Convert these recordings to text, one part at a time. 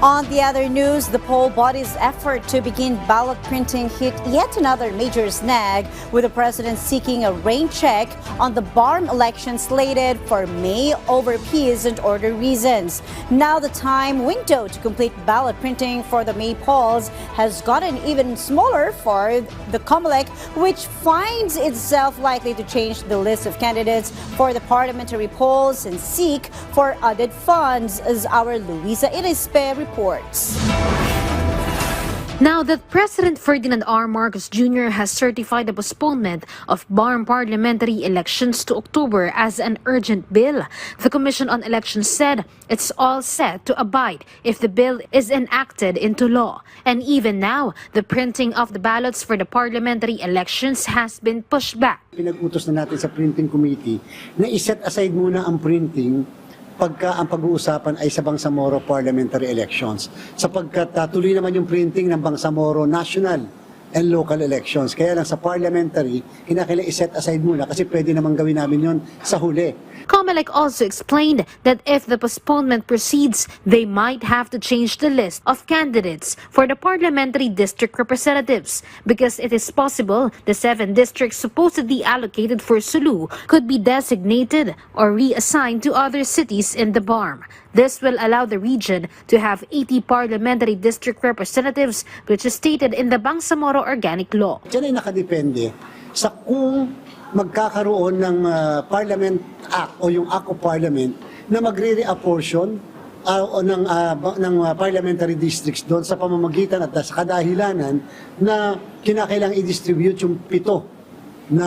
On the other news, the poll body's effort to begin ballot printing hit yet another major snag, with the president seeking a rain check on the BARM election slated for May over peace and order reasons. Now the time window to complete ballot printing for the May polls has gotten even smaller for the COMELEC, which finds itself likely to change the list of candidates for the parliamentary polls and seek for added funds, as our Luisa Irispe reports. Now that President Ferdinand R. Marcos Jr. has certified the postponement of BARM parliamentary elections to October as an urgent bill, the Commission on Elections said it's all set to abide if the bill is enacted into law. And even now, the printing of the ballots for the parliamentary elections has been pushed back. Pinag-utos na natin sa printing committee na iset aside muna ang printing pagka ang pag-uusapan ay sa Bangsamoro parliamentary elections. Sapagkat tuloy naman yung printing ng Bangsamoro national and local elections. Kaya lang sa parliamentary, kinakailangan iset aside muna kasi pwede naman gawin namin yon sa huli. COMELEC also explained that if the postponement proceeds, they might have to change the list of candidates for the parliamentary district representatives because it is possible the 7 districts supposedly allocated for Sulu could be designated or reassigned to other cities in the BARM. This will allow the region to have 80 parliamentary district representatives, which is stated in the Bangsamoro Organic Law. Diyan ay nakadepende sa kung magkakaroon ng Parliament Act o yung Act of Parliament na magre-reapportion ng parliamentary districts doon sa pamamagitan at sa kadahilanan na kinakailangang i-distribute yung 7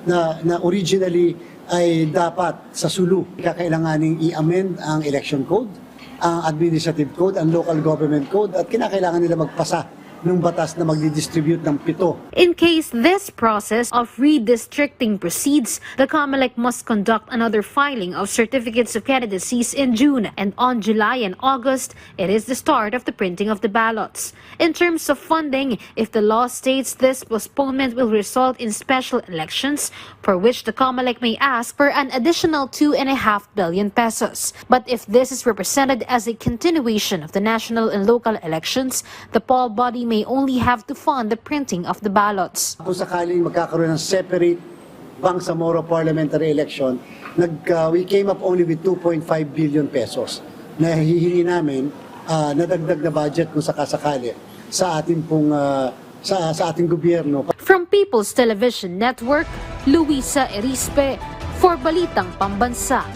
na originally ay dapat sa Sulu. Kakailanganing i-amend ang election code, ang administrative code, ang local government code, at kinakailangan nila magpasa ng batas na magdi-distribute ng 7. In case this process of redistricting proceeds, the COMELEC must conduct another filing of certificates of candidacies in June, and on July and August, it is the start of the printing of the ballots. In terms of funding, if the law states this postponement will result in special elections, for which the COMELEC may ask for an additional 2.5 billion pesos. But if this is represented as a continuation of the national and local elections, the poll body may only have to fund the printing of the ballots. Kung sakaling magkakaroon ng separate Bangsamoro parliamentary election, we came up only with 2.5 billion pesos na hihingi namin na dagdag na budget kung sakasakali sa ating pong sa ating gobyerno. From People's Television Network, Luisa Irispe for Balitang Pambansa.